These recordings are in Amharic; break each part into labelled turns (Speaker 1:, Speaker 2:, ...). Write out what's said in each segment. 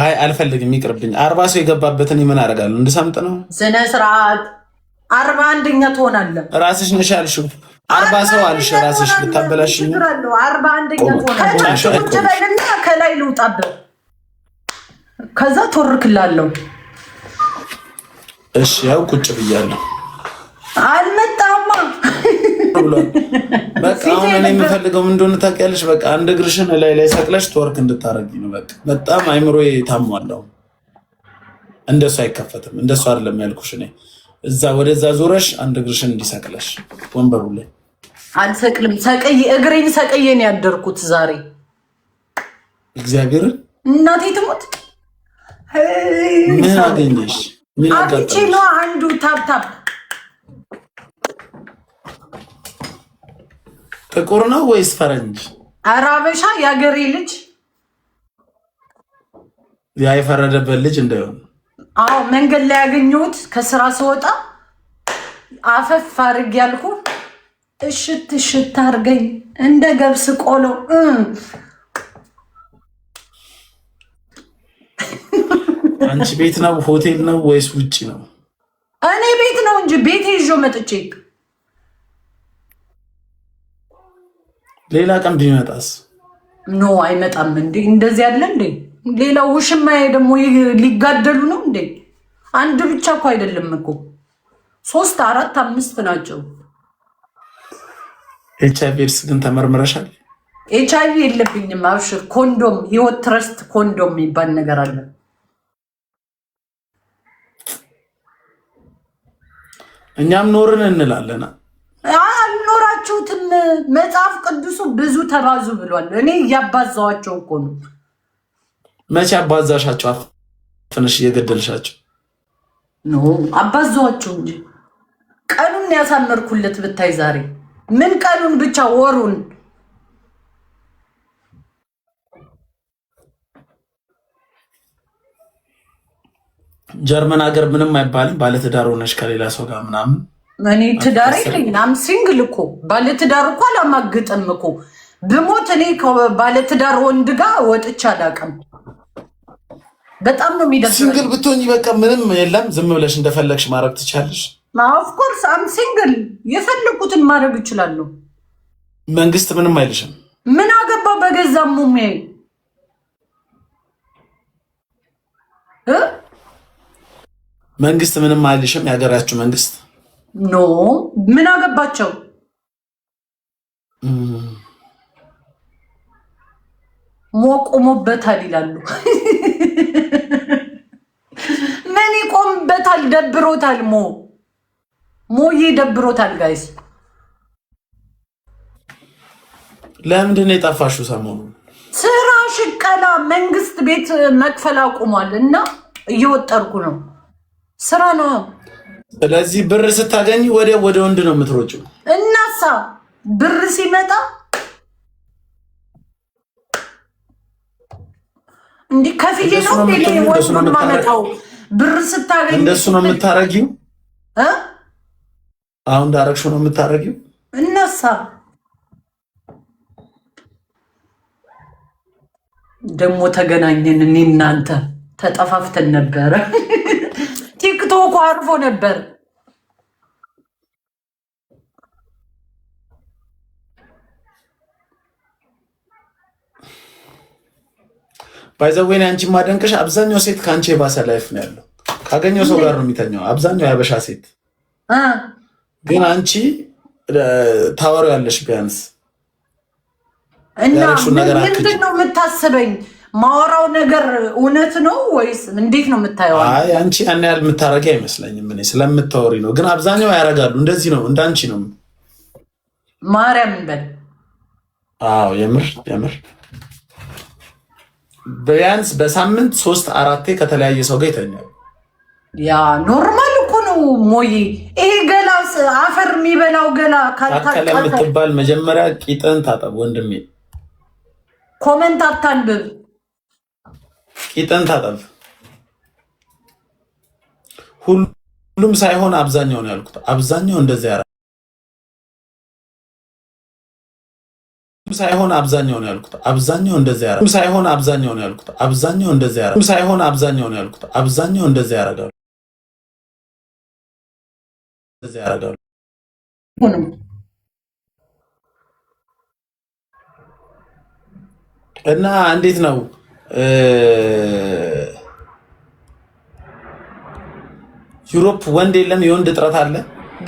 Speaker 1: አይ አልፈልግም ይቅርብኝ 40 ሰው የገባበትን ምን አደርጋለሁ እንድሰምጥ ነው
Speaker 2: ስነ ስርዓት 41ኛ ትሆናለህ
Speaker 1: ራስሽ ነሽ ያልሽው 40 ሰው አልሽ ራስሽ ልታበላሽኝ
Speaker 2: 41ኛ ትሆናለህ ቁጭ በልና ከላይ ልውጣብህ ከዛ ተወርክላለሁ
Speaker 1: እሺ ያው ቁጭ ብያለሁ
Speaker 2: አልመጣማ
Speaker 1: በቃ አሁን እኔ የምፈልገው ምን እንደሆነ ታውቂያለሽ በቃ አንድ እግርሽን ላይ ሰቅለሽ ተወርክ እንድታረጊ ነው በቃ በጣም አይምሮዬ ታሟለው እንደሱ አይከፈትም እንደሱ አይደለም ያልኩሽ እኔ እዛ ወደዛ ዞረሽ አንድ እግርሽን እንዲሰቅለሽ ወንበሩ ላይ
Speaker 2: አልሰቅልም ሰቅዬ እግሬን ሰቅዬ ነው ያደርኩት ዛሬ
Speaker 1: እግዚአብሔር
Speaker 2: እናቴ ትሞት
Speaker 1: ምን አገኘሽ ምን አጋጠመሽ
Speaker 2: አብቺ ነው አንዱ ታፕ
Speaker 1: ጥቁር ነው ወይስ ፈረንጅ
Speaker 2: አራበሻ ያገሬ ልጅ
Speaker 1: ያ የፈረደበት ልጅ እንደሆነ
Speaker 2: አዎ መንገድ ላይ ያገኘሁት ከስራ ስወጣ አፈፍ አድርግ ያልኩ እሽት አድርገኝ እንደ ገብስ ቆሎ
Speaker 1: አንቺ ቤት ነው ሆቴል ነው ወይስ ውጪ ነው
Speaker 2: እኔ ቤት ነው እንጂ ቤት ይዞ መጥቼ
Speaker 1: ሌላ ቀን ቢመጣስ
Speaker 2: ኖ አይመጣም እንዴ እንደዚህ ያለ እንዴ ሌላው ውሽማዬ ደግሞ ሊጋደሉ ነው እንዴ አንድ ብቻ እኮ አይደለም እኮ 3 4 5 ናቸው
Speaker 1: ኤችአይቪ ኤድስ ግን ተመርምረሻል
Speaker 2: ኤችአይቪ የለብኝም አብሽር ኮንዶም ህይወት ትረስት ኮንዶም የሚባል ነገር አለ
Speaker 1: እኛም ኖርን እንላለን
Speaker 2: አልኖራችሁትም መጽሐፍ ቅዱሱ ብዙ ተባዙ ብሏል እኔ ያባዛዋቸው እኮ ነው
Speaker 1: መቼ አባዛሻቸው አፍንሽ እየገደልሻቸው
Speaker 2: ኖ አባዛዋቸው እንጂ ቀኑን ያሳመርኩለት ብታይ ዛሬ ምን ቀኑን ብቻ ወሩን
Speaker 1: ጀርመን ሀገር ምንም አይባልም ባለትዳር ሆነሽ ከሌላ ሰው ጋር ምናምን
Speaker 2: እኔ ትዳር የለኝም ሲንግል እኮ ባለትዳር እኮ አላማግጥም እኮ ብሞት እኔ ባለትዳር ወንድ ጋር ወጥቼ አላውቅም በጣም ነው የሚደብረኝ
Speaker 1: ሲንግል ብትሆኚ በቃ ምንም የለም ዝም ብለሽ እንደፈለግሽ ማድረግ ትቻለሽ
Speaker 2: ኦፍ ኮርስ አም ሲንግል የፈለኩትን ማድረግ እችላለሁ
Speaker 1: መንግስት ምንም አይልሽም
Speaker 2: ምን አገባው በገዛ ሙሜ
Speaker 1: መንግስት ምንም አይልሽም ያገራችሁ መንግስት
Speaker 2: ኖ ምን አገባቸው ሞቆሞበታል ይላሉ ምን ይቆምበታል ደብሮታል ሞዬ ደብሮታል ጋይስ
Speaker 1: ለምንድን ነው የጠፋሽው ሰሞኑ
Speaker 2: ስራ ሽቀላ መንግስት ቤት መክፈል አቁሟል እና እየወጠርኩ ነው ስራ ነው
Speaker 1: ስለዚህ ብር ስታገኝ ወደ ወንድ ነው የምትሮጪው
Speaker 2: እናሳ ብር ሲመጣ እንዴ ከፊቴ ነው ወንድ ማመጣው ብር ስታገኝ
Speaker 1: እንደሱ ነው የምታረጊው አሁን ዳይሬክሽን ነው የምታረጊው
Speaker 2: እናሳ ደግሞ ተገናኘን እኔ እናንተ ተጠፋፍተን ነበረ ቲክቶክ አርፎ ነበር
Speaker 1: ባይዘዌን አንቺ ማደንቀሽ አብዛኛው ሴት ካንቺ የባሰ ላይፍ ነው ያለው ካገኘው ሰው ጋር ነው የሚተኛው አብዛኛው ያበሻ ሴት ግን አንቺ ታወሩ ያለሽ ቢያንስ
Speaker 2: እና ምንድን ነው የምታስበኝ ማወራው ነገር እውነት ነው ወይስ እንዴት ነው የምታየው
Speaker 1: አይ አንቺ ያን ያህል የምታረጊ አይመስለኝም እኔ ስለምታወሪ ነው ግን አብዛኛው ያረጋሉ እንደዚህ ነው እንዳንቺ ነው
Speaker 2: ማርያም በል
Speaker 1: አዎ የምር ቢያንስ በሳምንት 3-4 ከተለያየ ሰው ጋር ይተኛል
Speaker 2: ያ ኖርማል እኮ ነው ሞይ ይሄ ገላ አፈር የሚበላው ገላ
Speaker 1: ካታከለ የምትባል መጀመሪያ ቂጥን ታጠብ ወንድሜ
Speaker 2: ኮሜንት አታንብብ
Speaker 1: ቂጥን ታጠብ ሁሉም ሳይሆን አብዛኛው ነው ያልኩት አብዛኛው እንደዛ ሳይሆን አብዛኛው ነው ያልኩት። አብዛኛው እንደዛ ያደርጋል ሳይሆን አብዛኛው ነው ያልኩት። አብዛኛው እንደዛ ያደርጋል ሳይሆን አብዛኛው ነው ያልኩት። አብዛኛው እንደዛ ያደርጋል እንደዛ ያደርጋል። እና እንዴት ነው ዩሮፕ ወንድ የለም የወንድ እጥረት አለ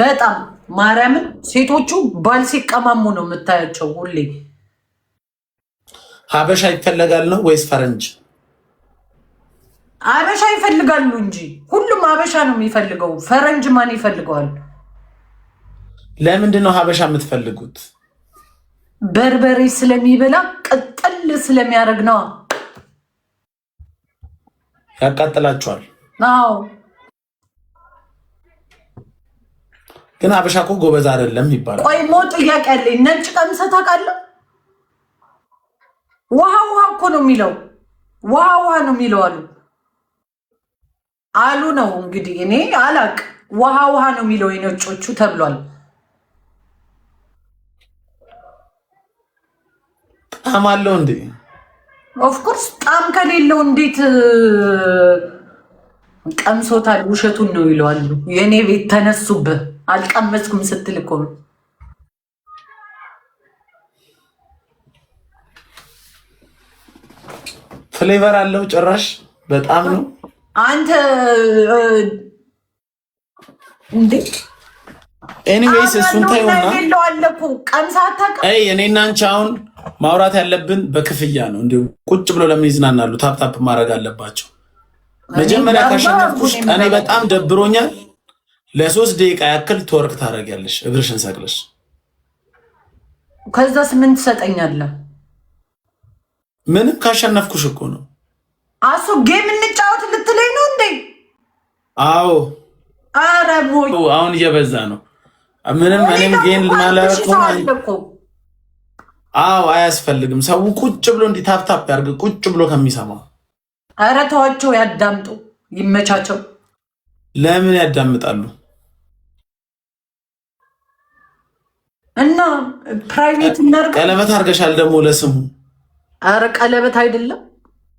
Speaker 2: በጣም ማርያምን። ሴቶቹ ባል ሲቀማሙ ነው የምታያቸው ሁሌ።
Speaker 1: ሀበሻ ይፈለጋል ነው ወይስ ፈረንጅ?
Speaker 2: ሀበሻ ይፈልጋሉ እንጂ ሁሉም ሀበሻ ነው የሚፈልገው። ፈረንጅ ማን ይፈልገዋል?
Speaker 1: ለምንድን ነው ሀበሻ የምትፈልጉት?
Speaker 2: በርበሬ ስለሚበላ ቅጥል ስለሚያደርግ ነው።
Speaker 1: ያቃጥላችኋል?
Speaker 2: አዎ።
Speaker 1: ግን ሀበሻ እኮ ጎበዝ አይደለም ይባላል።
Speaker 2: ቆይ ሞ ጥያቄ አለኝ። ነጭ ቀምሰህ ታውቃለህ? ውሃ ውሃ እኮ ነው የሚለው። ውሃ ውሃ ነው የሚለው አሉ ነው እንግዲህ። እኔ አላቅ። ውሃ ውሃ ነው የሚለው የነጮቹ ተብሏል።
Speaker 1: ጣዕም አለው እንዴ?
Speaker 2: ኦፍኮርስ ጣዕም ከሌለው እንዴት ቀምሶታል? ውሸቱን ነው ይለዋሉ። የእኔ ቤት ተነሱብህ አልቀመስኩም ስትል እኮ ነው።
Speaker 1: ፍሌቨር አለው ጭራሽ በጣም ነው።
Speaker 2: አንተ እንዴ
Speaker 1: ኤኒዌይስ እሱን ታዩና
Speaker 2: እኔና
Speaker 1: አንቺ አሁን ማውራት ያለብን በክፍያ ነው። እንዲሁ ቁጭ ብሎ ለምን ይዝናናሉ? ታፕታፕ ማድረግ አለባቸው። መጀመሪያ ካሸነፍኩሽ እኔ በጣም ደብሮኛል። ለ3 ደቂቃ ያክል ትወርክ ታደርጊያለሽ እግርሽን ሰቅለሽ።
Speaker 2: ከዛስ ምን ትሰጠኛለህ?
Speaker 1: ምንም ካሸነፍኩሽ እኮ ነው።
Speaker 2: አሱ ጌም እንጫወት ልትለኝ ነው እንዴ?
Speaker 1: አዎ።
Speaker 2: ኧረ ሞይ
Speaker 1: አሁን እየበዛ ነው። ምንም እኔም ጌም ማለት ነው። አዎ አያስፈልግም። ሰው ቁጭ ብሎ እንዲህ ታፕታፕ ያርግ ቁጭ ብሎ ከሚሰማው።
Speaker 2: ኧረ ተዋቸው ያዳምጡ፣ ይመቻቸው።
Speaker 1: ለምን ያዳምጣሉ?
Speaker 2: እና ፕራይቬት እናርጋ።
Speaker 1: ቀለበት አርገሻል ደግሞ ለስሙ።
Speaker 2: ኧረ ቀለበት አይደለም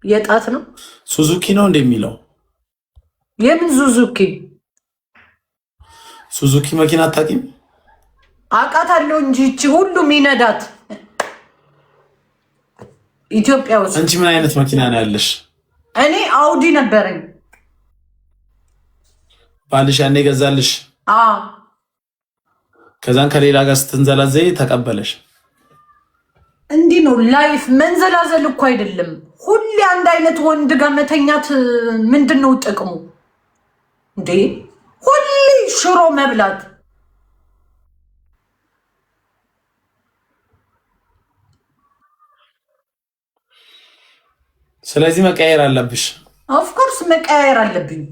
Speaker 2: የጣት ነው።
Speaker 1: ሱዙኪ ነው እንደሚለው።
Speaker 2: የምን ሱዙኪ?
Speaker 1: ሱዙኪ መኪና አታውቂም?
Speaker 2: አውቃታለሁ እንጂ እቺ ሁሉም ይነዳት ኢትዮጵያ ውስጥ።
Speaker 1: አንቺ ምን አይነት መኪና ነው ያለሽ?
Speaker 2: እኔ አውዲ ነበረኝ።
Speaker 1: ባልሽ ያኔ ገዛልሽ?
Speaker 2: አዎ።
Speaker 1: ከዛን ከሌላ ጋር ስትንዘላዘይ ተቀበለሽ?
Speaker 2: እንዲህ ነው ላይፍ። መንዘላዘል እኮ አይደለም። ሁሌ አንድ አይነት ወንድ ጋር መተኛት ምንድን ነው ጥቅሙ እንዴ? ሁሌ ሽሮ መብላት።
Speaker 1: ስለዚህ መቀየር አለብሽ።
Speaker 2: ኦፍኮርስ መቀየር አለብኝ።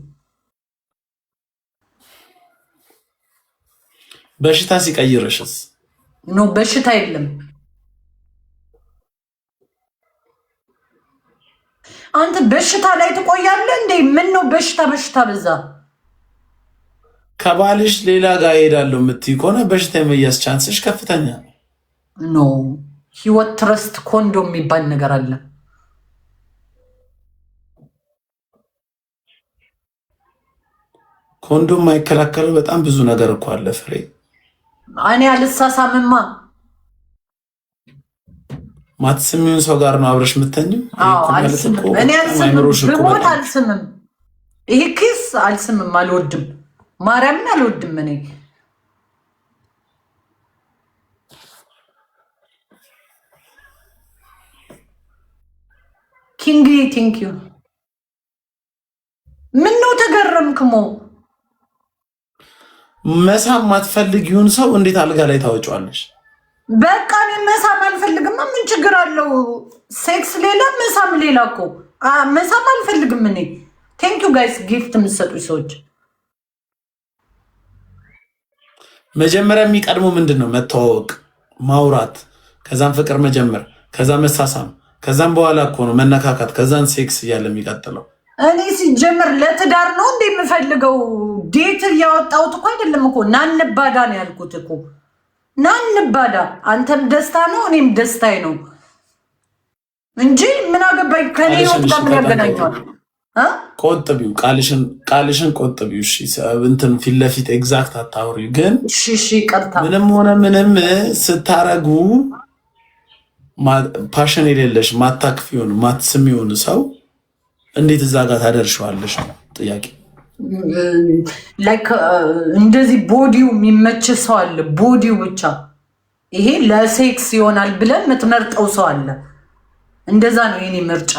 Speaker 1: በሽታ ሲቀይርሽስ?
Speaker 2: ኖ በሽታ የለም። አንተ በሽታ ላይ ትቆያለህ እንዴ? ምን ነው በሽታ በዛ።
Speaker 1: ከባልሽ ሌላ ጋር እሄዳለሁ የምትይ ከሆነ በሽታ የመያዝ ቻንስሽ ከፍተኛ ነው።
Speaker 2: ኖ ህይወት ትረስት ኮንዶም የሚባል ነገር አለ።
Speaker 1: ኮንዶም የማይከላከለው በጣም ብዙ ነገር እኮ አለ ፍሬ።
Speaker 2: እኔ አልሳሳምማ።
Speaker 1: ማትስሚውን ሰው ጋር ነው አብረሽ የምተኝም?
Speaker 2: እኔ ብሞት አልስምም። ይሄ ኪስ አልስምም። አልወድም፣ ማርያምን አልወድም። እኔ ኪንግ ቲንክ ዩ። ምን ነው ተገረምክሞ?
Speaker 1: መሳም ማትፈልጊውን ሰው እንዴት አልጋ ላይ ታወጫዋለሽ?
Speaker 2: በቃ እኔ መሳም አልፈልግም። ምን ችግር አለው? ሴክስ ሌላ መሳም ሌላ እኮ። መሳም አልፈልግም እኔ። ቴንክ ዩ ጋይስ ጊፍት የምትሰጡ ሰዎች።
Speaker 1: መጀመሪያ የሚቀድመው ምንድን ነው? መተዋወቅ፣ ማውራት፣ ከዛም ፍቅር መጀመር፣ ከዛ መሳሳም፣ ከዛም በኋላ እኮ ነው መነካካት፣ ከዛን ሴክስ እያለ የሚቀጥለው።
Speaker 2: እኔ ሲጀምር ለትዳር ነው እንደ የምፈልገው። ዴት እያወጣሁት እኮ አይደለም እኮ። ናንባዳ ነው ያልኩት እኮ። ና እንባዳ። አንተም ደስታ ነው እኔም ደስታዬ ነው እንጂ ምን አገባኝ ከኔ ህይወት ጋር ምን ያገናኘዋል?
Speaker 1: ቆጥቢው፣ ቃልሽን ቆጥቢው። እሺ እንትን ፊት ለፊት ኤግዛክት አታውሪው። ግን
Speaker 2: እሺ ቀርታ
Speaker 1: ምንም ሆነ ምንም ስታረጉ ፓሽን የሌለሽ ማታክፊውን ማትስሚውን ሰው እንዴት እዛ ጋር ታደርሸዋለሽ ነው ጥያቄ።
Speaker 2: ላይክ እንደዚህ ቦዲው የሚመች ሰው አለ፣ ቦዲው ብቻ ይሄ ለሴክስ ይሆናል ብለን የምትመርጠው ሰው አለ። እንደዛ ነው የኔ ምርጫ።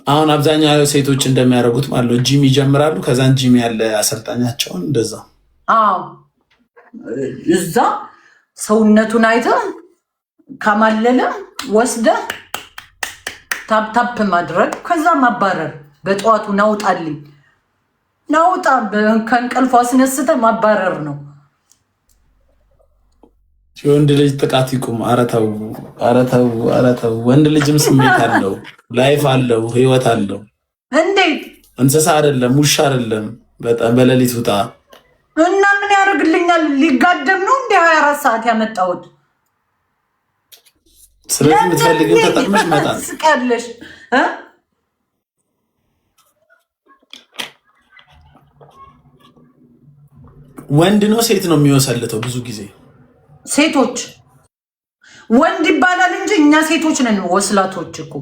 Speaker 1: አሁን አብዛኛው ሴቶች እንደሚያደርጉት ማለት ነው፣ ጂም ይጀምራሉ። ከዛን ጂም ያለ አሰልጣኛቸውን እንደዛ
Speaker 2: እዛ ሰውነቱን አይተህ ካማለለ ወስደህ ታፕታፕ ማድረግ፣ ከዛ ማባረር። በጠዋቱ ናውጣልኝ ናውጣ ከእንቅልፏ አስነስተህ ማባረር ነው።
Speaker 1: ወንድ ልጅ ጥቃት ይቁም። ኧረ ተው፣ ኧረ ተው፣ ኧረ ተው። ወንድ ልጅም ስሜት አለው፣ ላይፍ አለው፣ ህይወት አለው።
Speaker 2: እንዴት
Speaker 1: እንስሳ አይደለም፣ ውሻ አይደለም። በጣም በሌሊት ውጣ
Speaker 2: እና ምን ያደርግልኛል? ሊጋደም ነው እንደ 24 ሰዓት ያመጣሁት።
Speaker 1: ስለዚህ የምትፈልጊው ተጠቅመሽ መጣል
Speaker 2: ስቀልሽ
Speaker 1: ወንድ ነው ሴት ነው የሚወሰልተው? ብዙ ጊዜ
Speaker 2: ሴቶች። ወንድ ይባላል እንጂ እኛ ሴቶች ነን ወስላቶች እኮ።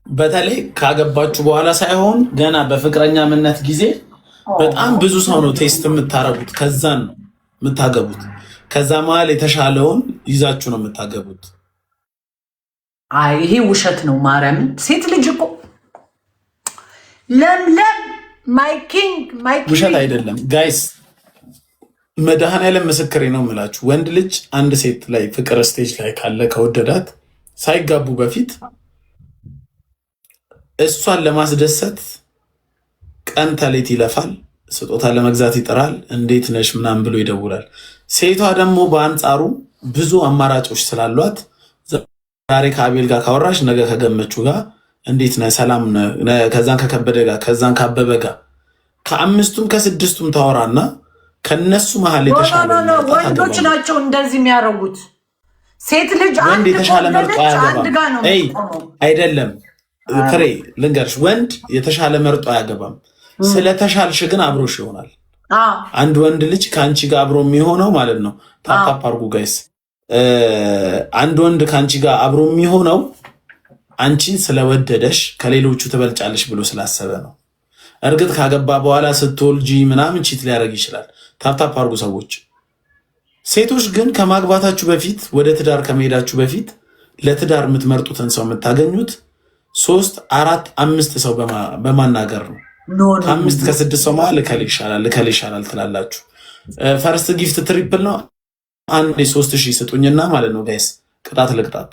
Speaker 1: በተለይ ካገባችሁ በኋላ ሳይሆን ገና በፍቅረኛ ምነት ጊዜ በጣም ብዙ ሰው ነው ቴስት የምታረጉት። ከዛን ነው የምታገቡት። ከዛ መሀል የተሻለውን ይዛችሁ ነው የምታገቡት።
Speaker 2: አይ ይሄ ውሸት ነው። ማርያምን ሴት ልጅ እኮ ለምለም ማይ ኪንግ
Speaker 1: ውሸት አይደለም ጋይስ። መድኃኔዓለም ምስክሬ ነው የምላችሁ። ወንድ ልጅ አንድ ሴት ላይ ፍቅር ስቴጅ ላይ ካለ ከወደዳት ሳይጋቡ በፊት እሷን ለማስደሰት ቀን ተሌት ይለፋል። ስጦታ ለመግዛት ይጥራል። እንዴት ነሽ ምናምን ብሎ ይደውላል። ሴቷ ደግሞ በአንጻሩ ብዙ አማራጮች ስላሏት ዛሬ ከአቤል ጋር ካወራሽ ነገ ከገመቹ ጋር እንዴት ነህ ሰላም፣ ከዛን ከከበደ ጋር ከዛን ካበበ ጋር ከአምስቱም ከስድስቱም ታወራና ከነሱ መሀል የተሻለ
Speaker 2: ወንዶች ናቸው እንደዚህ የሚያደርጉት። ሴት ልጅ
Speaker 1: ወንድ የተሻለ መርጦ አያገባም። አይደለም ፍሬ ልንገርሽ፣ ወንድ የተሻለ መርጦ አያገባም። ስለተሻልሽ ግን አብሮሽ ይሆናል። አንድ ወንድ ልጅ ከአንቺ ጋር አብሮ የሚሆነው ማለት ነው። ታፕታፕ አድርጉ ጋይስ። አንድ ወንድ ከአንቺ ጋር አብሮ የሚሆነው አንቺን ስለወደደሽ ከሌሎቹ ትበልጫለሽ ብሎ ስላሰበ ነው። እርግጥ ካገባ በኋላ ስትወልጂ ምናምን ቺት ሊያደርግ ይችላል። ታፕታፕ አድርጉ ሰዎች። ሴቶች ግን ከማግባታችሁ በፊት ወደ ትዳር ከመሄዳችሁ በፊት ለትዳር የምትመርጡትን ሰው የምታገኙት 3፣ 4፣ 5 ሰው በማናገር ነው። ከ5 ከ6 ሰው መሀል እከሌ ይሻላል ትላላችሁ። ፈርስት ጊፍት ትሪፕል ነው። አንድ 3000 ስጡኝና ማለት ነው ጋይስ፣ ቅጣት ለቅጣት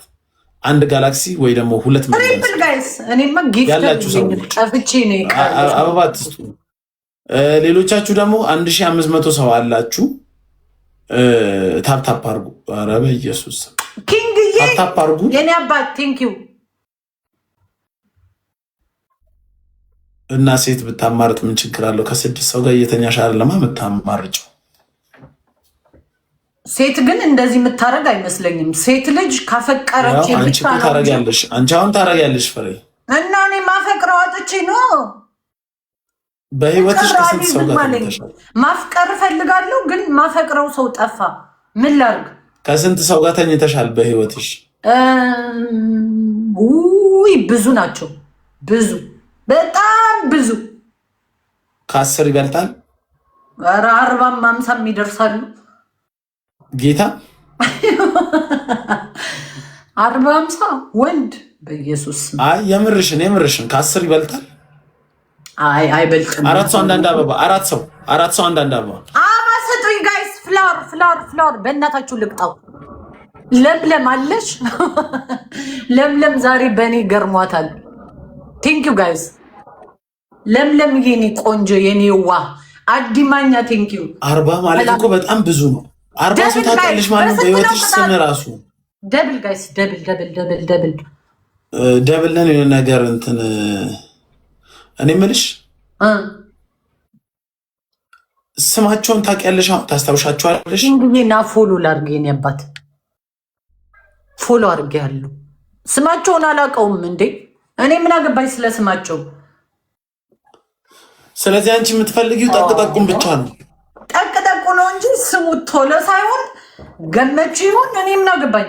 Speaker 1: አንድ ጋላክሲ ወይ ደግሞ 2
Speaker 2: ትሪፕል ጋይስ። እኔማ ጊፍት
Speaker 1: ያላችሁ ሰዎች
Speaker 2: ጠፍቼ ነው
Speaker 1: አበባ ትስጡ። ሌሎቻችሁ ደግሞ 1500 ሰው አላችሁ። ታፕታፕ አድርጉ። ኧረ በኢየሱስ
Speaker 2: ኪንግዬ
Speaker 1: ታፕታፕ አድርጉ።
Speaker 2: የኔ አባት ቴንክ ዩ።
Speaker 1: እና ሴት ብታማርጥ ምን ችግር አለው? ከ6 ሰው ጋር እየተኛሽ አይደለማ የምታማርጭው።
Speaker 2: ሴት ግን እንደዚህ የምታረግ አይመስለኝም። ሴት ልጅ ካፈቀረች
Speaker 1: አንቺ እኮ ታረጊያለሽ። አንቺ አሁን ታረጊያለሽ ፍሬ።
Speaker 2: እና እኔ ማፈቅረው አጥቼ ነው።
Speaker 1: በህይወትሽ ከስንት ሰው ጋር ተኝተሻል?
Speaker 2: ማፍቀር እፈልጋለሁ ግን ማፈቅረው ሰው ጠፋ። ምን ላድርግ?
Speaker 1: ከስንት ሰው ጋር ተኝተሻል በህይወትሽ?
Speaker 2: ውይ ብዙ ናቸው። ብዙ በጣም ብዙ።
Speaker 1: ከ10 ይበልጣል?
Speaker 2: ኧረ 40 50 ይደርሳሉ።
Speaker 1: ጌታ
Speaker 2: 40 50 ወንድ በኢየሱስ።
Speaker 1: አይ የምርሽን ከ10 ይበልጣል?
Speaker 2: አይ አይበልጥም።
Speaker 1: 4 ሰው አንዳንድ አበባ። 4 ሰው አንዳንድ አበባ።
Speaker 2: ስጡኝ ጋይስ። ፍላወር በእናታችሁ ልቅጣው። ለምለም አለሽ? ለምለም ዛሬ በእኔ ገርሟታል። ቴንኪዩ ጋይስ። ለምለም የኔ ቆንጆ የኔ ዋ አዲማኛ ቴንኪዩ።
Speaker 1: 40 ማለት እኮ በጣም ብዙ ነው። 40 ሰው ታውቂያለሽ ማለት ነው በህይወትሽ ስም ራሱ
Speaker 2: ደብል ጋይስ።
Speaker 1: ደብል ነን የሆነ ነገር እንትን እኔ የምልሽ ስማቸውን ታውቂያለሽ? አሁን ታስታውሻቸዋለሽ?
Speaker 2: እንግዲህ ና ፎሎ ላድርግ። የኔ አባት ፎሎ አድርጌ ያለው ስማቸውን አላውቀውም እንዴ? እኔ ምን አገባኝ ስለ ስማቸው?
Speaker 1: ስለዚህ አንቺ የምትፈልጊው ጠቅጠቁን ብቻ ነው።
Speaker 2: ጠቅጠቁ ነው እንጂ ስሙ ቶሎ ሳይሆን ገመች ይሁን እኔ ምን አገባኝ?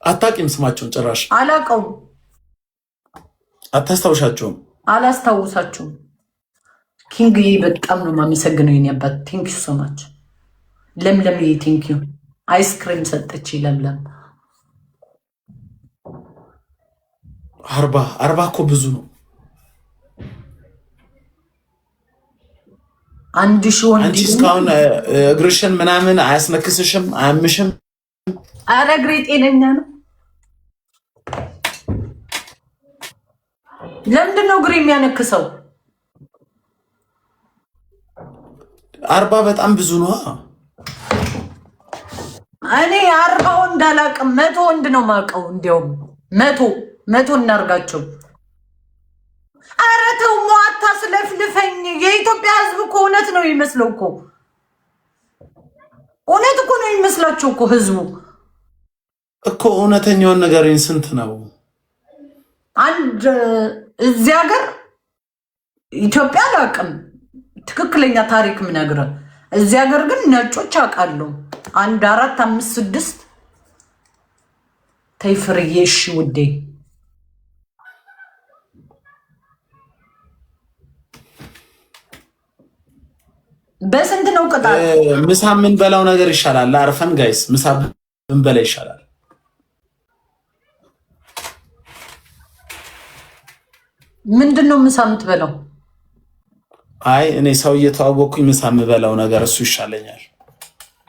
Speaker 1: አታውቂም? ስማቸውን ጭራሽ
Speaker 2: አላውቀውም።
Speaker 1: አታስታውሻቸውም?
Speaker 2: አላስታውሳቸውም። ኪንግ በጣም ነው የማመሰግነው የኔ አባት። ቴንክ ዩ ሶ ማች ለምለም። ቴንክ ዩ አይስክሪም ሰጠች ለምለም።
Speaker 1: 40 እኮ ብዙ ነው።
Speaker 2: 1000 ወንድ
Speaker 1: አንቺ እስካሁን እግርሽን ምናምን አያስነክስሽም? አያምሽም?
Speaker 2: ኧረ እግሬ ጤነኛ ነው። ለምንድን ነው እግሬ የሚያነክሰው?
Speaker 1: 40 በጣም ብዙ ነው።
Speaker 2: እኔ 40 ወንድ አላውቅም። 100 ወንድ ነው የማውቀው። እንዲያውም 100 እናርጋቸው። ኧረ ተው ሟታ ስለፍልፈኝ። የኢትዮጵያ ሕዝብ እኮ እውነት ነው የሚመስለው እኮ እውነት እኮ ነው የሚመስላቸው እኮ ሕዝቡ
Speaker 1: እኮ እውነተኛውን ነገር ስንት ነው?
Speaker 2: አንድ እዚህ ሀገር ኢትዮጵያ አላውቅም፣ ትክክለኛ ታሪክ ምነግርህ። እዚህ ሀገር ግን ነጮች አውቃለሁ። 1 4 5 6 ተይ ፍርዬ። እሺ ውዴ በስንት ነው ቅጣት?
Speaker 1: ምሳ ምን በላው ነገር ይሻላል። አርፈን ጋይስ ምሳ ምን በላ ይሻላል?
Speaker 2: ምንድነው ምሳ የምትበላው?
Speaker 1: አይ እኔ ሰው እየተዋወቅኩኝ ምሳ የምበላው ነገር እሱ ይሻለኛል።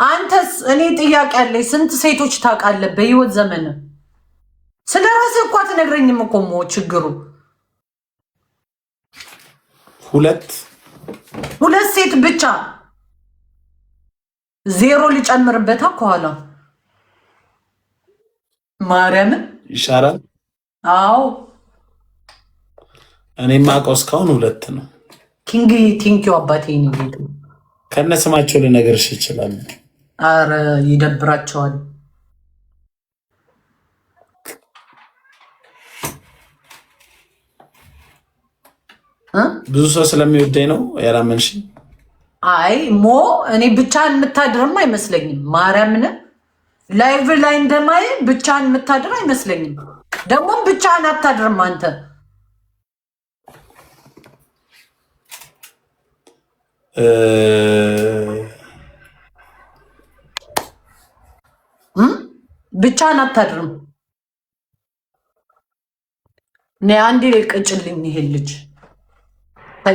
Speaker 2: አንተስ? እኔ ጥያቄ አለኝ። ስንት ሴቶች ታውቃለህ በህይወት ዘመን? ስለ ራስህ እኮ አትነግረኝም እኮ ችግሩ። 2 ሴት ብቻ 0 ሊጨምርበታ ከኋላ ማርያምን
Speaker 1: ይሻላል።
Speaker 2: አዎ
Speaker 1: እኔ ማውቀው እስካሁን 2 ነው።
Speaker 2: ኪንግ ቲንኪው አባቴ ነው ጌቱ።
Speaker 1: ከነ ስማቸው ልነግርሽ ይችላል።
Speaker 2: አረ ይደብራቸዋል።
Speaker 1: ብዙ ሰው ስለሚወደኝ ነው ያላመንሽ?
Speaker 2: አይ ሞ እኔ ብቻህን የምታድርም አይመስለኝም። ማርያምን ላይቭ ላይ እንደማይ ብቻህን የምታድር አይመስለኝም። ደግሞም ብቻህን አታድርም አንተ። ብቻህን አታድርም። እኔ አንዴ ቅጭልኝ ይሄ ልጅ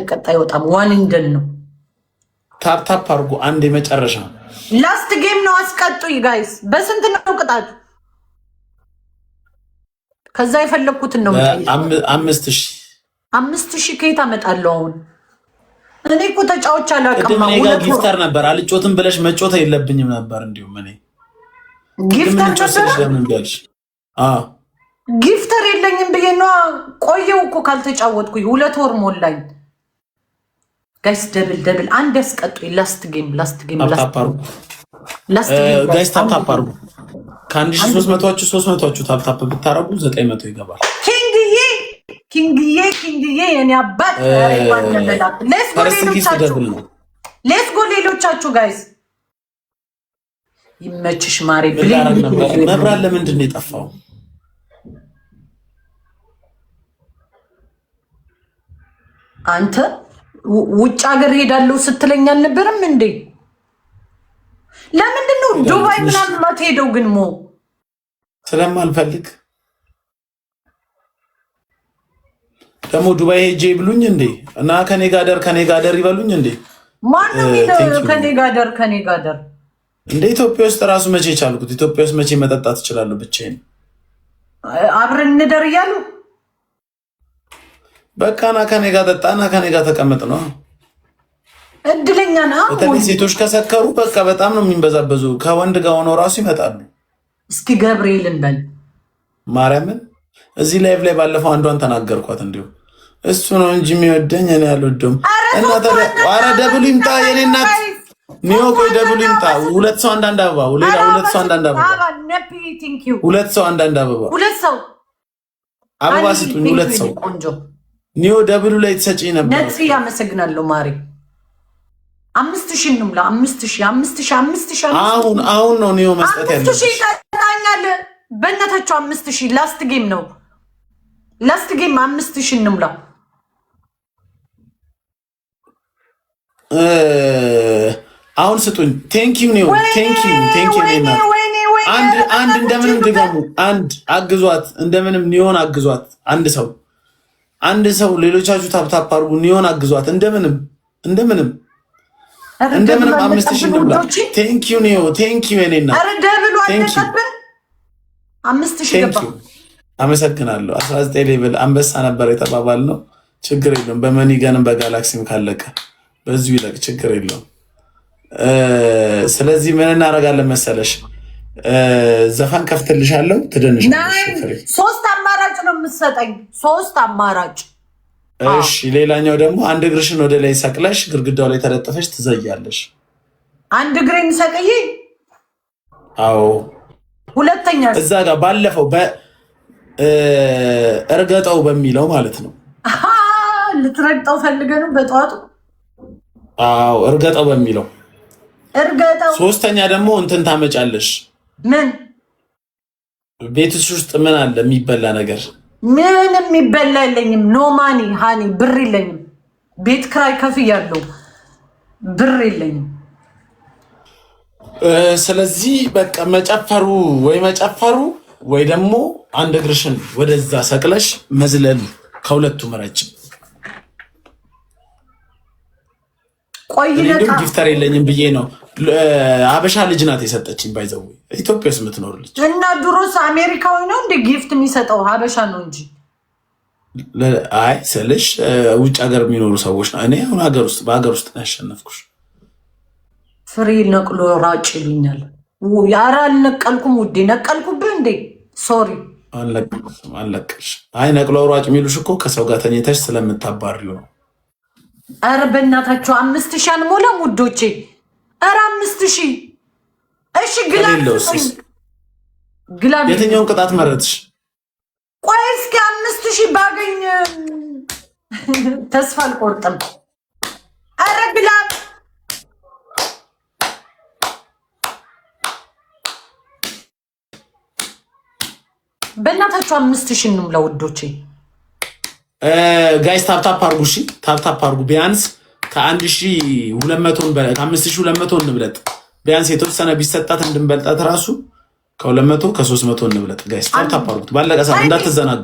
Speaker 2: ቀጣይ ወጣም ዋን እንደን ነው።
Speaker 1: ታፕታፕ አድርጎ አንድ የመጨረሻ
Speaker 2: ላስት ጌም ነው። አስቀጡኝ ጋይስ። በስንት ነው ቅጣት? ከዛ የፈለኩትን ነው 5000 ከየት አመጣለሁ አሁን? እኔ እኮ ተጫዎች አላውቅም።
Speaker 1: እኔ ጋር ጊፍተር ነበር አልጮትም ብለሽ መጮት የለብኝም ነበር። እንዲሁም እኔ
Speaker 2: ጊፍተር
Speaker 1: ነበር።
Speaker 2: ጊፍተር የለኝም ብዬ ነው ቆየው እኮ ካልተጫወትኩኝ 2 ወር ሞላኝ። ጋይስ ደብል አንድ ያስቀጡኝ። ላስት ጌም
Speaker 1: ጋይስ ታፕታፕ አርጉ። ከ1300ዎቹ 300ዎቹ ታፕታፕ ብታረጉ 900 ይገባል።
Speaker 2: ኪንግዬ የኔ አባት ሌትስ ጎ ሌሎቻችሁ ጋይስ ይመችሽ ማሬ።
Speaker 1: መብራት ለምንድን ነው የጠፋው?
Speaker 2: አንተ ውጭ ሀገር ሄዳለሁ ስትለኝ አልነበረም እንዴ? ለምንድን ነው ዱባይ ምናምን ማትሄደው? ግን ሞ
Speaker 1: ስለማልፈልግ ደግሞ ዱባይ ሄጄ ይብሉኝ እንዴ? እና ከኔ ጋር ይበሉኝ እንዴ?
Speaker 2: ማነው ከኔ ጋር
Speaker 1: እንደ ኢትዮጵያ ውስጥ ራሱ መቼ ቻልኩት? ኢትዮጵያ ውስጥ መቼ መጠጣት እችላለሁ ብቻዬን?
Speaker 2: አብረን እንደር እያሉ
Speaker 1: በቃ ና ከኔ ጋር ጠጣ፣ ና ከኔ ጋር ተቀመጥ ነው።
Speaker 2: እድለኛ ነው።
Speaker 1: በተለይ ሴቶች ከሰከሩ በቃ በጣም ነው የሚንበዛበዙ። ከወንድ ጋር ሆነው ራሱ ይመጣሉ።
Speaker 2: እስኪ ገብርኤልን በል
Speaker 1: ማርያምን። እዚህ ላይቭ ላይ ባለፈው አንዷን ተናገርኳት። እንዲሁ እሱ ነው እንጂ የሚወደኝ እኔ አልወደውም። እና ታዲያ ኧረ ደብሉ ይምጣ የኔ እናት ኒዮ ቆይ ደብሉ ይምጣ። ሁለት ሰው አንዳንድ አበባ ሁለት ሰው አንዳንድ አበባ ሁለት ሰው አንዳንድ አበባ አበባ ስጡኝ። ሁለት ሰው ኒዮ ደብሉ ላይ ተሰጪኝ ነበር።
Speaker 2: ነጽ ያመሰግናለሁ ማሪ 5000 እንምላ 5000
Speaker 1: አሁን ነው ኒዮ መስጠት ያለው
Speaker 2: 5000 ይቀጣኛል። በእናታችሁ 5000 ላስት ጌም ነው። ላስት ጌም 5000 እንምላ።
Speaker 1: አሁን ስጡኝ። ቴንኪው ኒዮ ቴንኪው ኒና አንድ እንደምንም ድገሙ። አንድ አግዟት፣ እንደምንም ኒዮን አግዟት። አንድ ሰው ሌሎቻችሁ ታፕታፕ አድርጉ። ኒዮን አግዟት እንደምንም 5000 እንምላ። ቴንኪው ኒዮ ቴንኪው ኒና
Speaker 2: አረ ደብሉ አለቀብን 5000 ገባ።
Speaker 1: አመሰግናለሁ። 19 ሌቭል አንበሳ ነበር የተባባል ነው። ችግር የለውም። በመኒገንም በጋላክሲም ካለቀ በዚሁ ይለቅ፣ ችግር የለውም። ስለዚህ ምን እናደርጋለን መሰለሽ? ዘፋን ከፍትልሻለሁ፣ ትደንሻለሽ።
Speaker 2: 3 አማራጭ ነው የምትሰጠኝ፣ 3 አማራጭ።
Speaker 1: እሺ። ሌላኛው ደግሞ አንድ እግርሽን ወደ ላይ ሰቅለሽ ግድግዳው ላይ ተለጥፈሽ ትዘያለሽ።
Speaker 2: አንድ እግሬን ሰቅዬ?
Speaker 1: አዎ።
Speaker 2: ሁለተኛ
Speaker 1: እዛ ጋር ባለፈው እርገጠው በሚለው ማለት ነው።
Speaker 2: ልትረግጠው ፈልገ ነው በጠዋቱ?
Speaker 1: አዎ፣ እርገጠው በሚለው
Speaker 2: እርገጠው።
Speaker 1: ሶስተኛ ደግሞ እንትን ታመጫለሽ።
Speaker 2: ምን
Speaker 1: ቤትሽ ውስጥ ምን አለ የሚበላ ነገር?
Speaker 2: ምንም የሚበላ የለኝም። ኖ ማኒ ሃኒ፣ ብር የለኝም። ቤት ክራይ ከፍያለሁ፣ ብር የለኝም።
Speaker 1: ስለዚህ በቃ መጨፈሩ ወይ ደግሞ አንድ እግርሽን ወደዛ ሰቅለሽ መዝለል፣ ከሁለቱ ምረጭ።
Speaker 2: ቆይ ለካ
Speaker 1: ጊፍተር የለኝም ብዬ ነው። አበሻ ልጅ ናት የሰጠችኝ። ባይዘው ኢትዮጵያ ውስጥ የምትኖር ልጅ
Speaker 2: እና ድሮስ አሜሪካዊ ነው እንደ ጊፍት የሚሰጠው? ሀበሻ ነው እንጂ።
Speaker 1: አይ ስልሽ ውጭ ሀገር የሚኖሩ ሰዎች ነው። እኔ አሁን በሀገር ውስጥ ነው ያሸነፍኩሽ።
Speaker 2: ፍሬ ነቅሎ ራጭ ይሉኛል። ኧረ አልነቀልኩም ውዴ። ነቀልኩብህ እንዴ? ሶሪ
Speaker 1: አልነቀልሽ። አይ ነቅሎ ሯጭ የሚሉሽ እኮ ከሰው ጋር ተኝተሽ ስለምታባሪው ነው።
Speaker 2: ኧረ በእናታቸው 5000 አንሞላም ውዶቼ። ኧረ 5000። እሺ ግላብ
Speaker 1: የትኛውን ቅጣት መረጥሽ?
Speaker 2: ቆይ እስኪ 5000 ባገኝ ተስፋ አልቆርጥም። ኧረ ግላብ በእናታችሁ 5000 እንምላ ውዶቼ።
Speaker 1: ጋይስ ታፕታፕ አርጉ። እሺ ታፕታፕ አርጉ። ቢያንስ ከ5200 እንብለጥ። ቢያንስ የተወሰነ ቢሰጣት እንድንበልጣት ራሱ ከ200 ከ300 እንብለጥ። ጋይስ ታፕታፕ አርጉት። ባለቀ ሰዓት እንዳትዘናጉ።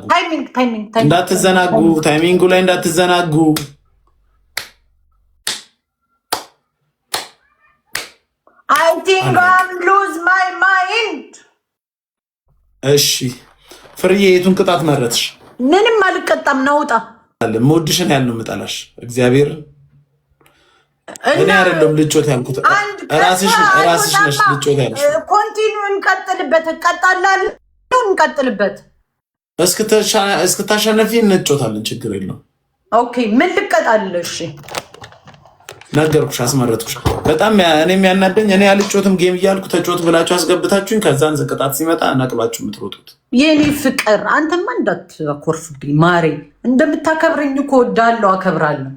Speaker 1: ታይሚንጉ ላይ እንዳትዘናጉ።
Speaker 2: I think I'm lose my mind።
Speaker 1: እሺ ፍርዬ የቱን ቅጣት መረጥሽ?
Speaker 2: ምንም አልቀጣም። ናውጣ
Speaker 1: ሞድሽን ያልነው ምጣላሽ እግዚአብሔር እኔ አይደለም ልጮት ያልኩት ራስሽ ነሽ ልጮት ያልሽ።
Speaker 2: ኮንቲኒው እንቀጥልበት። እንቀጥልበት
Speaker 1: እስክታሸነፊ እንጮታለን። ችግር የለውም።
Speaker 2: ኦኬ ምን ልቀጣልሽ?
Speaker 1: ነገርኩሽ፣ አስመረጥኩሽ። በጣም እኔ የሚያናደኝ እኔ አልጮትም ጌም እያልኩ ተጮት ብላችሁ አስገብታችሁኝ ከዛን ቅጣት ሲመጣ ነቅሏችሁ የምትሮጡት።
Speaker 2: የኔ ፍቅር አንተማ እንዳትኮርፍብኝ ማሬ። እንደምታከብረኝ እኮ እወዳለሁ፣ አከብራለሁ።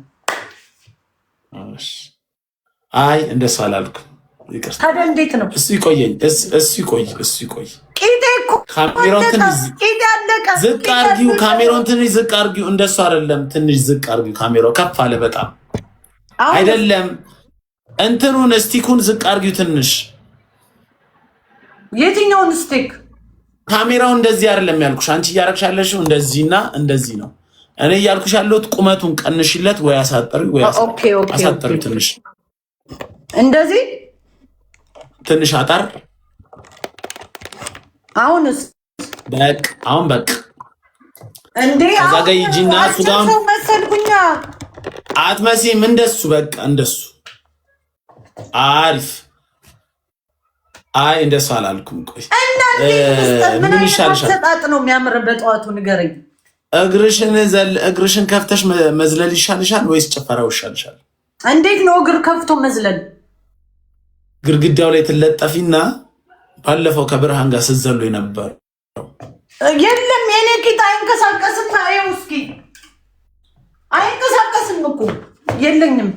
Speaker 1: አይ እንደሱ አላልኩም፣ ይቅርታ።
Speaker 2: ታዲያ እንዴት ነው?
Speaker 1: እሱ ይቆየኝ፣ እሱ ይቆይ።
Speaker 2: ቂጤ እኮ
Speaker 1: ካሜራውን ትንሽ ዝቅ አድርጊው፣ ካሜራውን ትንሽ ዝቅ አድርጊው። እንደሱ አይደለም፣ ትንሽ ዝቅ አድርጊው። ካሜራው ከፍ አለ በጣም አይደለም። እንትኑን ስቲኩን ዝቅ አድርጊው ትንሽ።
Speaker 2: የትኛውን ስቲክ?
Speaker 1: ካሜራው እንደዚህ አይደለም ያልኩሽ። አንቺ እያደረግሽ ያለሽው እንደዚህና እንደዚህ ነው። እኔ እያልኩሽ ያለሁት ቁመቱን ቀንሽለት ወይ አሳጥሪው ወይ አሳጥሪው ትንሽ
Speaker 2: እንደዚህ
Speaker 1: ትንሽ አጣር።
Speaker 2: አሁንስ
Speaker 1: አሁን በቃ
Speaker 2: እንዴ
Speaker 1: ከዛ ጋር ይጂና ሱዳን
Speaker 2: መሰልኩኛ።
Speaker 1: አትመሲም። እንደሱ በቃ እንደሱ አሪፍ። አይ እንደሱ አላልኩም። ቆይ
Speaker 2: ምን ይሻልሻል? ሰጣጥ ነው የሚያምር። በጠዋቱ ንገረኝ።
Speaker 1: እግርሽን ከፍተሽ መዝለል ይሻልሻል ወይስ ጭፈራው ይሻልሻል?
Speaker 2: እንዴት ነው እግር ከፍቶ መዝለል?
Speaker 1: ግድግዳው ላይ ትለጠፊና ባለፈው ከብርሃን ጋር ስትዘሉ ነበር።
Speaker 2: የለም የኔ ቂጥ አይንቀሳቀስም። ታየው እስኪ አይንቀሳቀስም እኮ የለኝም።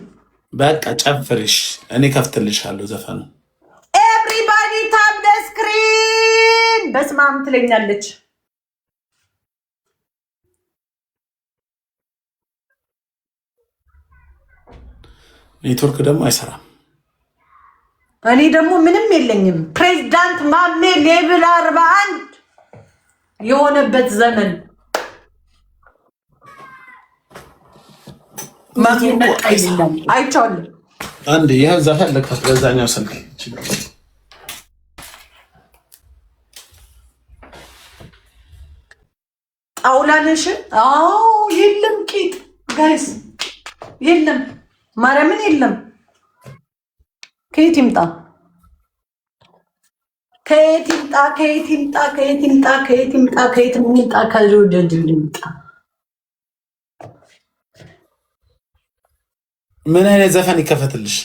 Speaker 1: በቃ ጨፍርሽ፣ እኔ ከፍትልሻለሁ ዘፈኑ።
Speaker 2: ኤቭሪባዲ ታፕ ዘ ስክሪን። በስመ አብ ትለኛለች።
Speaker 1: ኔትወርክ ደግሞ አይሰራም።
Speaker 2: እኔ ደግሞ ምንም የለኝም። ፕሬዝዳንት ማሜ ሌቭል 41 የሆነበት ዘመን አይቻልም።
Speaker 1: አንድ ይሄ ዘፈን ለከፍ በዛኛው ስልክ
Speaker 2: ጣውላነሽ። አዎ የለም ቂጥ ጋይስ የለም፣ ማርያምን የለም። ከየት ይምጣ ከየት ይምጣ ከየት ይምጣ ከየት ይምጣ ከየት ይምጣ ከየት ይምጣ ከወደድ ይምጣ።
Speaker 1: ምን አይነት ዘፈን ይከፈትልሽ?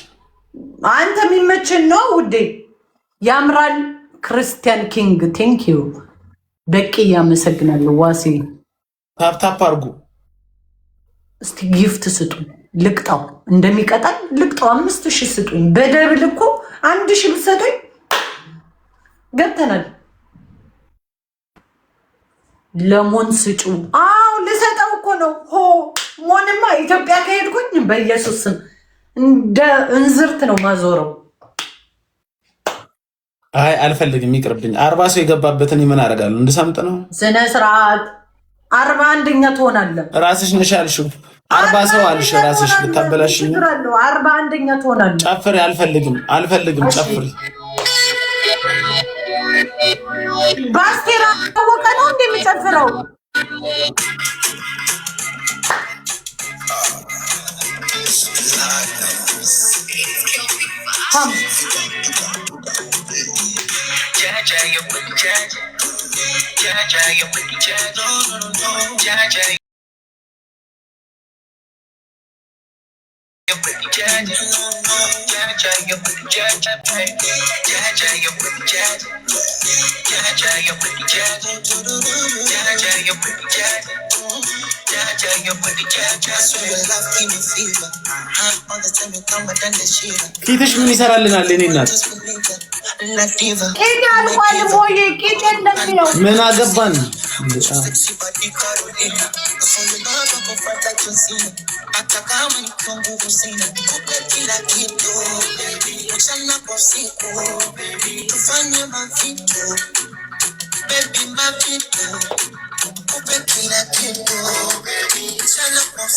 Speaker 2: አንተ የሚመችን ነው ውዴ። ያምራል። ክርስቲያን ኪንግ ቴንክ ዩ በቂ ያመሰግናለሁ። ዋሴ
Speaker 1: ታፕታፕ አርጉ
Speaker 2: እስቲ ጊፍት ስጡ። ልቅጣው እንደሚቀጣል ልቅጣው። 5000 ስጡኝ። በደብል እኮ 1000 ብትሰጡኝ ገብተናል። ለሞን ስጩ። አዎ ልሰጠው እኮ ነው። ሆ ሞንማ ኢትዮጵያ ከሄድኩኝ በኢየሱስ ስም እንደ እንዝርት ነው ማዞረው።
Speaker 1: አይ አልፈልግም፣ ይቅርብኝ። 40 ሰው የገባበትን ምን አደርጋለሁ? እንድሰምጥ ነው።
Speaker 2: ስነ ስርዓት 41ኛ ትሆናለህ።
Speaker 1: ራስሽ ነሽ ያልሽው። 40 ሰው አልሽ ራስሽ ብታበላሽኝ።
Speaker 2: 41ኛ ትሆናለህ።
Speaker 1: ጨፍሪ። አልፈልግም ጨፍሪ።
Speaker 2: ባስቴራ ታወቀ ነው እንደሚጨፍረው።
Speaker 1: ፊትሽ ምን ይሰራልናል? እኔ እናት ምን አገባን?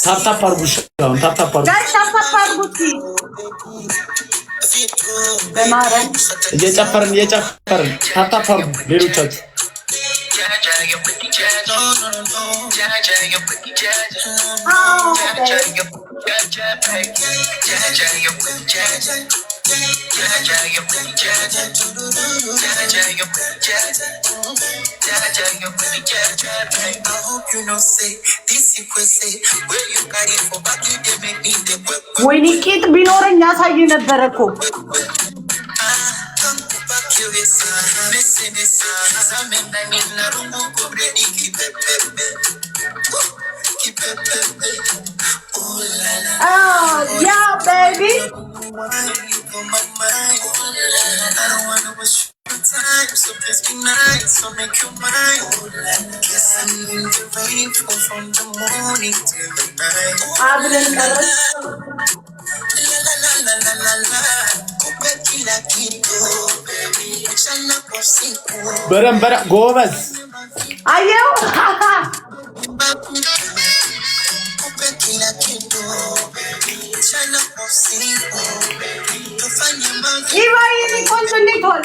Speaker 1: ታፕታፕ አርጉ። ታፕታፕ አርጉ።
Speaker 2: በማረን
Speaker 1: እየጨፈርን ታፕታፕ አርጉ። ሌሎቻችሁ
Speaker 2: ወይኔ ቂጥ ቢኖረኝ ያሳይ ነበረ እኮ። Yeah, baby.
Speaker 1: በረም ጎበዝ
Speaker 2: አየው ይባይኒ ኮንትኔቶል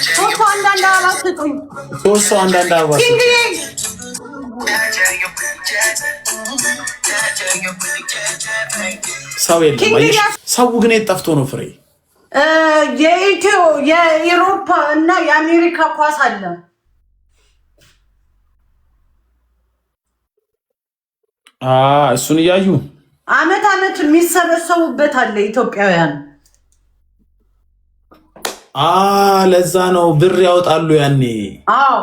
Speaker 2: ሶስቱ አንዳንድ አበባ ስጡኝ።
Speaker 1: ሶስቱ አንዳንድ አበባ ሰው የለም። ሰው ግን የት ጠፍቶ ነው ፍሬ?
Speaker 2: የኢትዮ የአውሮፓ እና የአሜሪካ ኳስ አለ።
Speaker 1: እሱን እያዩ
Speaker 2: አመት የሚሰበሰቡበት አለ ኢትዮጵያውያን።
Speaker 1: ለዛ ነው ብር ያወጣሉ ያኔ።
Speaker 2: አዎ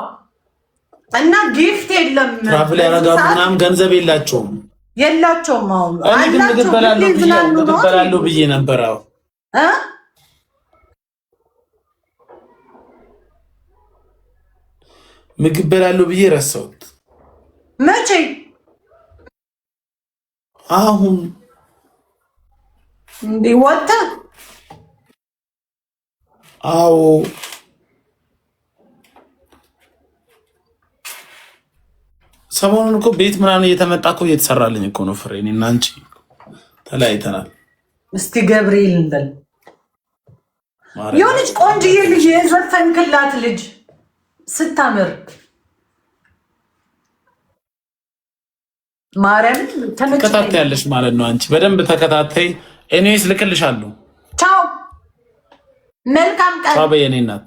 Speaker 2: እና ጊፍት የለም።
Speaker 1: ትራቭል ያደርጋሉ ምናምን፣ ገንዘብ የላቸውም።
Speaker 2: አሁን
Speaker 1: እኔ ግን ምግብ በላለሁ ብዬ ነበር። ምግብ በላለሁ ብዬ ረሳሁት።
Speaker 2: መቼ?
Speaker 1: አሁን
Speaker 2: እንዴ ወጣ?
Speaker 1: አዎ ሰሞኑን እኮ ቤት ምናምን እየተመጣ እኮ እየተሰራልኝ እኮ ነው ፍሬ። እኔና አንቺ ተለያይተናል።
Speaker 2: እስቲ ገብርኤል እንበል። የሆነች ቆንጆዬ ልጅ የዘፈንክላት ልጅ ስታምር ማርያም
Speaker 1: ተከታታያለሽ ማለት ነው። አንቺ በደንብ ተከታታይ። እኔስ ልክልሻለሁ።
Speaker 2: ቻው፣ መልካም ቀን።
Speaker 1: ቻው በየኔ እናት።